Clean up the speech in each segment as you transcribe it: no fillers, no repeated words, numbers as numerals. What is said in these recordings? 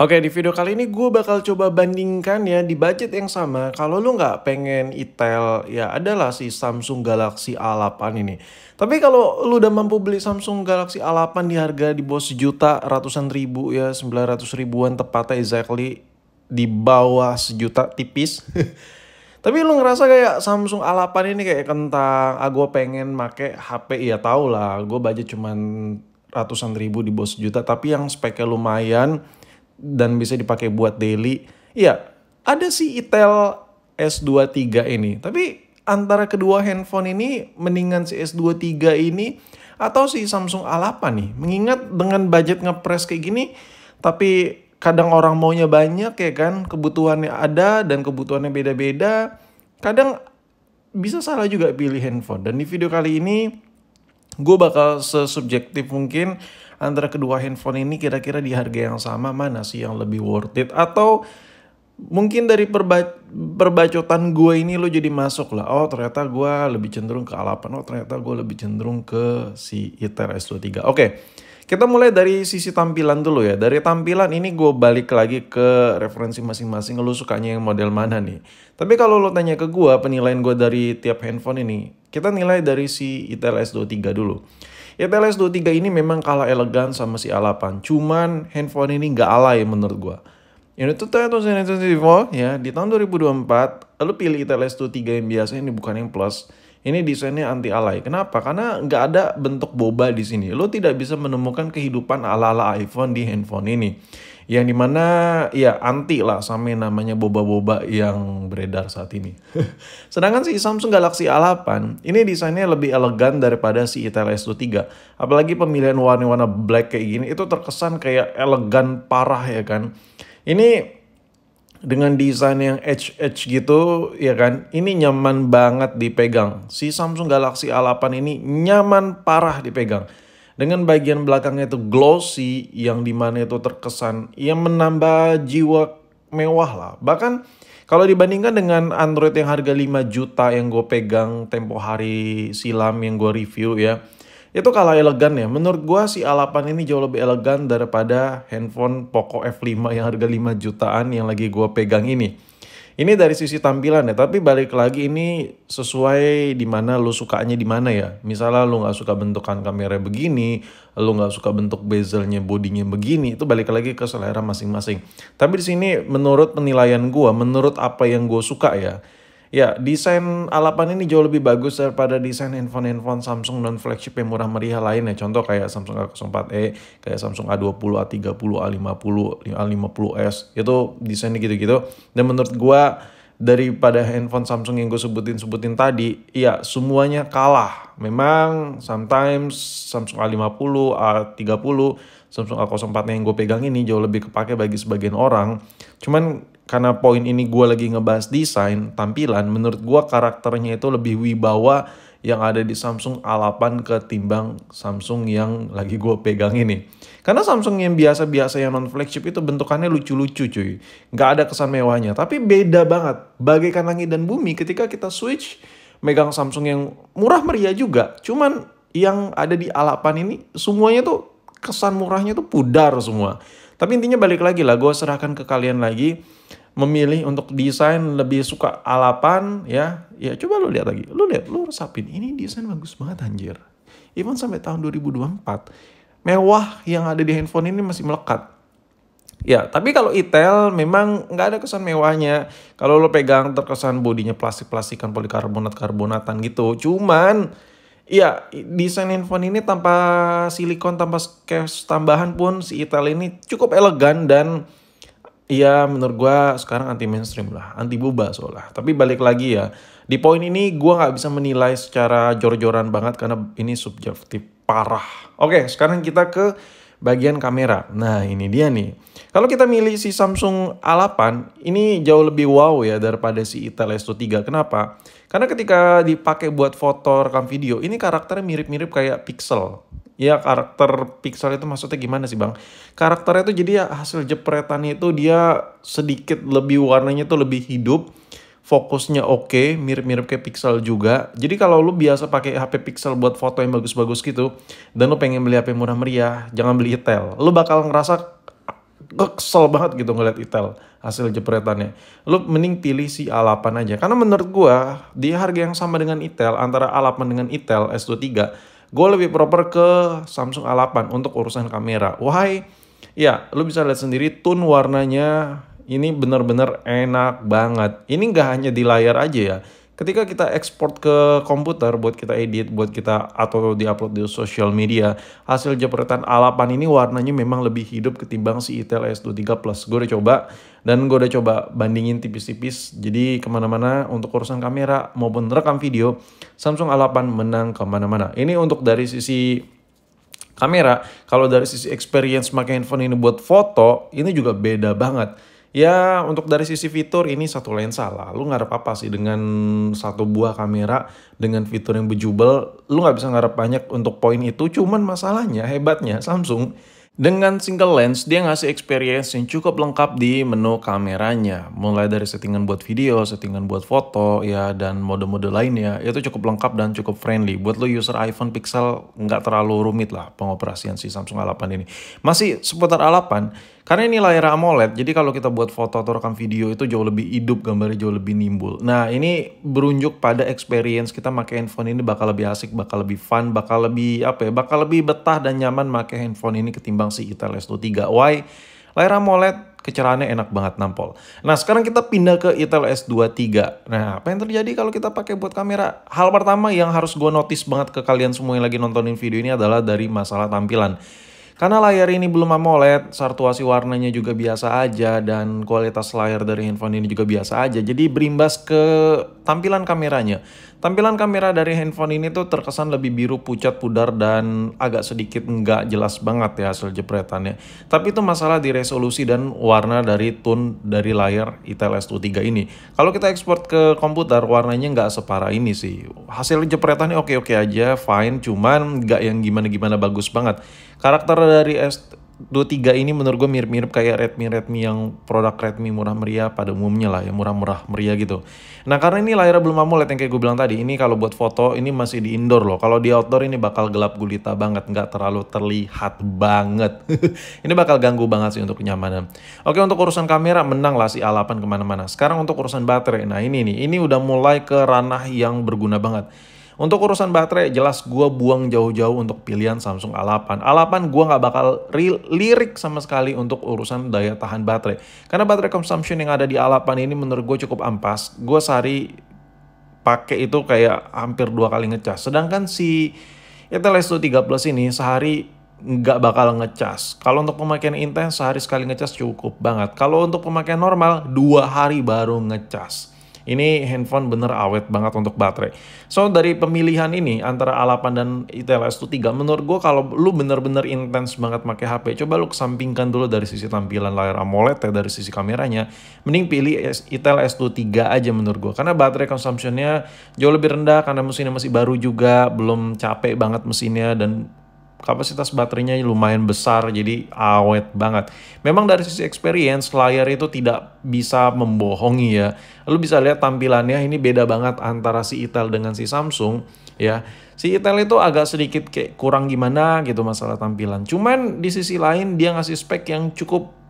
Oke, di video kali ini gue bakal coba bandingkan ya di budget yang sama. Kalau lu nggak pengen itel, ya adalah si Samsung Galaxy A8 ini. Tapi kalau lu udah mampu beli Samsung Galaxy A8 di harga di bawah sejuta, ratusan ribu ya, 900 ribuan tepatnya exactly di bawah sejuta tipis. Tapi lu ngerasa kayak Samsung A8 ini kayak kentang, gue pengen make HP, ya tau lah, gue budget cuman ratusan ribu di bawah sejuta, tapi yang speknya lumayan dan bisa dipakai buat daily. Iya, ada sih Itel S23 ini. Tapi antara kedua handphone ini mendingan si S23 ini atau si Samsung A8 nih. Mengingat dengan budget ngepres kayak gini, tapi kadang orang maunya banyak ya kan, kebutuhannya ada dan kebutuhannya beda-beda. Kadang bisa salah juga pilih handphone. Dan di video kali ini gue bakal sesubjektif mungkin antara kedua handphone ini, kira-kira di harga yang sama mana sih yang lebih worth it. Atau mungkin dari perbacotan gue ini lo jadi masuk lah, oh ternyata gue lebih cenderung ke A8, oh ternyata gue lebih cenderung ke si Itel S23. Oke, kita mulai dari sisi tampilan dulu ya. Dari tampilan ini gue balik lagi ke referensi masing-masing, lo sukanya yang model mana nih. Tapi kalau lo tanya ke gue penilaian gue dari tiap handphone ini, kita nilai dari si Itel S23 dulu. Itel S23 ini memang kalah elegan sama si A8. Cuman handphone ini nggak alay menurut gua. Ini tuh ya, di tahun 2024 lu pilih Itel S23 yang biasa, ini bukan yang plus. Ini desainnya anti alay. Kenapa? Karena nggak ada bentuk boba di sini. Lu tidak bisa menemukan kehidupan ala-ala iPhone di handphone ini. Yang dimana ya anti lah sama yang namanya boba-boba yang beredar saat ini. Sedangkan si Samsung Galaxy A8 ini desainnya lebih elegan daripada si Itel S23. Apalagi pemilihan warna-warna black kayak gini itu terkesan kayak elegan parah ya kan. Ini dengan desain yang edge gitu ya kan, ini nyaman banget dipegang. Si Samsung Galaxy A8 ini nyaman parah dipegang. Dengan bagian belakangnya itu glossy, yang dimana itu terkesan yang menambah jiwa mewah lah. Bahkan kalau dibandingkan dengan Android yang harga 5 juta yang gue pegang tempo hari silam yang gue review ya, itu kalah elegan ya. Menurut gue si A8 ini jauh lebih elegan daripada handphone Poco F5 yang harga 5 jutaan yang lagi gue pegang ini. Ini dari sisi tampilan ya, tapi balik lagi ini sesuai di mana lu sukanya di mana ya. Misalnya lu nggak suka bentukan kamera begini, lu nggak suka bentuk bezelnya, bodinya begini, itu balik lagi ke selera masing-masing. Tapi di sini menurut penilaian gua, menurut apa yang gue suka ya. Ya, desain A8 ini jauh lebih bagus daripada desain handphone-handphone Samsung non-flagship yang murah meriah lainnya. Contoh kayak Samsung A04e, kayak Samsung A20, A30, A50, A50s. Itu desainnya gitu-gitu. Dan menurut gua daripada handphone Samsung yang gue sebutin tadi, ya semuanya kalah. Memang sometimes Samsung A50, A30, Samsung A04 yang gue pegang ini jauh lebih kepake bagi sebagian orang. Cuman karena poin ini gue lagi ngebahas desain, tampilan, menurut gue karakternya itu lebih wibawa yang ada di Samsung A8 ketimbang Samsung yang lagi gue pegang ini. Karena Samsung yang biasa-biasa yang non-flagship itu bentukannya lucu-lucu cuy. Nggak ada kesan mewahnya, tapi beda banget. Bagaikan langit dan bumi ketika kita switch megang Samsung yang murah meriah juga. Cuman yang ada di A8 ini semuanya tuh kesan murahnya tuh pudar semua. Tapi intinya balik lagi lah, gue serahkan ke kalian lagi memilih untuk desain lebih suka A8 ya. Ya coba lu lihat lagi. Lu lihat, lu resapin. Ini desain bagus banget anjir. Even sampai tahun 2024. Mewah yang ada di handphone ini masih melekat. Ya, tapi kalau Itel memang nggak ada kesan mewahnya. Kalau lo pegang terkesan bodinya plastik-plastikan, polikarbonat-karbonatan gitu. Cuman ya, desain handphone ini tanpa silikon, tanpa case tambahan pun si Itel ini cukup elegan dan ya menurut gue sekarang anti mainstream lah, anti boba soalnya. Tapi balik lagi ya, di poin ini gue nggak bisa menilai secara jor-joran banget karena ini subjektif parah. Oke, sekarang kita ke bagian kamera. Nah ini dia nih. Kalau kita milih si Samsung A8, ini jauh lebih wow ya daripada si Itel S23. Kenapa? Karena ketika dipakai buat foto, rekam video, ini karakternya mirip-mirip kayak Pixel. Ya karakter Pixel itu maksudnya gimana sih bang? Karakternya itu jadi ya hasil jepretannya itu dia sedikit lebih warnanya tuh lebih hidup. Fokusnya oke, mirip-mirip kayak Pixel juga. Jadi kalau lu biasa pakai HP Pixel buat foto yang bagus-bagus gitu, dan lu pengen beli HP murah meriah, jangan beli Itel. Lu bakal ngerasa kesel banget gitu ngeliat Itel hasil jepretannya. Lu mending pilih si A8 aja. Karena menurut gua di harga yang sama dengan Itel, antara A8 dengan Itel S23, gue lebih proper ke Samsung A8 untuk urusan kamera. Why? Ya, lu bisa lihat sendiri tone warnanya ini bener-bener enak banget. Ini nggak hanya di layar aja ya. Ketika kita ekspor ke komputer buat kita edit, buat kita atau diupload di sosial media, hasil jepretan A8 ini warnanya memang lebih hidup ketimbang si Itel S23 Plus. Gue udah coba dan gue udah coba bandingin tipis-tipis. Jadi kemana-mana untuk urusan kamera maupun rekam video, Samsung A8 menang kemana-mana. Ini untuk dari sisi kamera. Kalau dari sisi experience pakai handphone ini buat foto, ini juga beda banget. Ya, untuk dari sisi fitur ini satu lensa lah. Lu ngarep apa sih dengan satu buah kamera dengan fitur yang bejubel? Lu nggak bisa ngarep banyak untuk poin itu. Cuman masalahnya, hebatnya Samsung dengan single lens, dia ngasih experience yang cukup lengkap di menu kameranya. Mulai dari settingan buat video, settingan buat foto, ya, dan mode-mode lainnya. Itu cukup lengkap dan cukup friendly. Buat lo user iPhone Pixel, nggak terlalu rumit lah pengoperasian si Samsung A8 ini. Masih seputar A8, karena ini layar AMOLED, jadi kalau kita buat foto atau rekam video itu jauh lebih hidup, gambarnya jauh lebih nimbul. Nah, ini berunjuk pada experience kita pakai handphone ini bakal lebih asik, bakal lebih fun, bakal lebih apa ya, bakal lebih betah dan nyaman pakai handphone ini ketimbang si Itel S23. Why? Layar AMOLED kecerahannya enak banget nampol. Nah, sekarang kita pindah ke Itel S23. Nah, apa yang terjadi kalau kita pakai buat kamera? Hal pertama yang harus gue notice banget ke kalian semua yang lagi nontonin video ini adalah dari masalah tampilan. Karena layar ini belum AMOLED, sartuasi warnanya juga biasa aja, dan kualitas layar dari handphone ini juga biasa aja. Jadi berimbas ke tampilan kameranya. Tampilan kamera dari handphone ini tuh terkesan lebih biru, pucat, pudar, dan agak sedikit nggak jelas banget ya hasil jepretannya. Tapi itu masalah di resolusi dan warna dari tone dari layar Itel S23 ini. Kalau kita ekspor ke komputer, warnanya nggak separah ini sih. Hasil jepretannya oke-oke aja, fine, cuman nggak yang gimana-gimana bagus banget. Karakter dari S23 ini menurut gue mirip-mirip kayak Redmi yang produk Redmi murah meriah pada umumnya lah ya, murah-murah meriah gitu. Nah, karena ini layarnya belum AMOLED yang kayak gue bilang tadi, ini kalau buat foto ini masih di indoor loh. Kalau di outdoor ini bakal gelap gulita banget, nggak terlalu terlihat banget. Ini bakal ganggu banget sih untuk kenyamanan. Oke, untuk urusan kamera menang lah si A8 kemana-mana. Sekarang untuk urusan baterai, nah ini nih, ini udah mulai ke ranah yang berguna banget. Untuk urusan baterai, jelas gue buang jauh-jauh untuk pilihan Samsung A8. A8 gue nggak bakal lirik sama sekali untuk urusan daya tahan baterai. Karena baterai consumption yang ada di A8 ini menurut gue cukup ampas. Gue sehari pakai itu kayak hampir 2 kali ngecas. Sedangkan si Itel S23 Plus ini sehari nggak bakal ngecas. Kalau untuk pemakaian intens, sehari sekali ngecas cukup banget. Kalau untuk pemakaian normal, 2 hari baru ngecas. Ini handphone bener awet banget untuk baterai. So, dari pemilihan ini antara A8 dan Itel S23, menurut gue kalau lu bener-bener intens banget pakai HP, coba lu kesampingkan dulu dari sisi tampilan layar AMOLED ya, dari sisi kameranya. Mending pilih Itel S23 aja menurut gue. Karena baterai consumption-nya jauh lebih rendah, karena mesinnya masih baru juga, belum capek banget mesinnya, dan kapasitas baterainya lumayan besar, jadi awet banget. Memang dari sisi experience, layar itu tidak bisa membohongi ya. Lu bisa lihat tampilannya ini beda banget antara si Itel dengan si Samsung ya. Si Itel itu agak sedikit kayak kurang gimana gitu masalah tampilan. Cuman di sisi lain dia ngasih spek yang cukup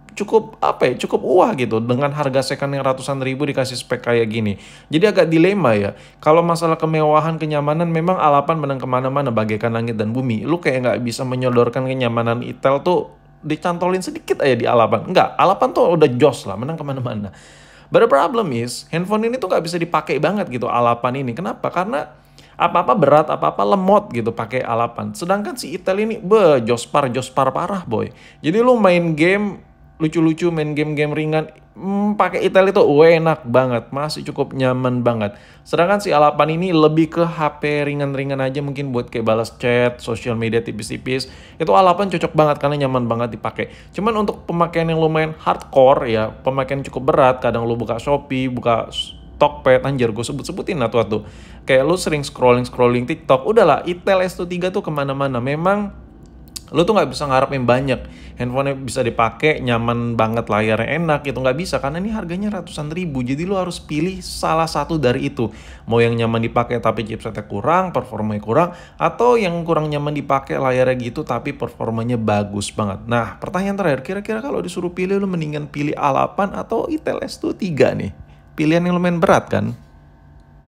apa ya, cukup wah gitu, dengan harga second yang ratusan ribu dikasih spek kayak gini. Jadi agak dilema ya. Kalau masalah kemewahan, kenyamanan, memang A8 menang kemana-mana bagaikan langit dan bumi. Lu kayak nggak bisa menyodorkan kenyamanan Itel tuh dicantolin sedikit aja di A8. Enggak, A8 tuh udah jos lah, menang kemana-mana. But the problem is, handphone ini tuh nggak bisa dipakai banget gitu A8 ini. Kenapa? Karena apa-apa berat, apa-apa lemot gitu pakai A8. Sedangkan si Itel ini, jospar parah boy. Jadi lu main game lucu-lucu, main game-game ringan, pakai Itel itu enak banget, masih cukup nyaman banget. Sedangkan si A8 ini lebih ke HP ringan-ringan aja, mungkin buat kayak balas chat, sosial media tipis-tipis. Itu A8 cocok banget karena nyaman banget dipakai. Cuman untuk pemakaian yang lumayan hardcore ya, pemakaian cukup berat, kadang lu buka Shopee, buka Tokped, anjir gue sebut-sebutin tuh. Kayak lu sering scrolling TikTok, udahlah Itel S23 tuh kemana-mana. Memang Lu tuh nggak bisa ngarepin banyak. Handphone bisa dipakai, nyaman banget, layarnya enak gitu. Nggak bisa, karena ini harganya ratusan ribu. Jadi lu harus pilih salah satu dari itu. Mau yang nyaman dipakai tapi chipsetnya kurang, performanya kurang, atau yang kurang nyaman dipakai layarnya gitu tapi performanya bagus banget. Nah, pertanyaan terakhir, kira-kira kalau disuruh pilih lu mendingan pilih A8 atau Intel S23 nih? Pilihan yang lumayan berat kan?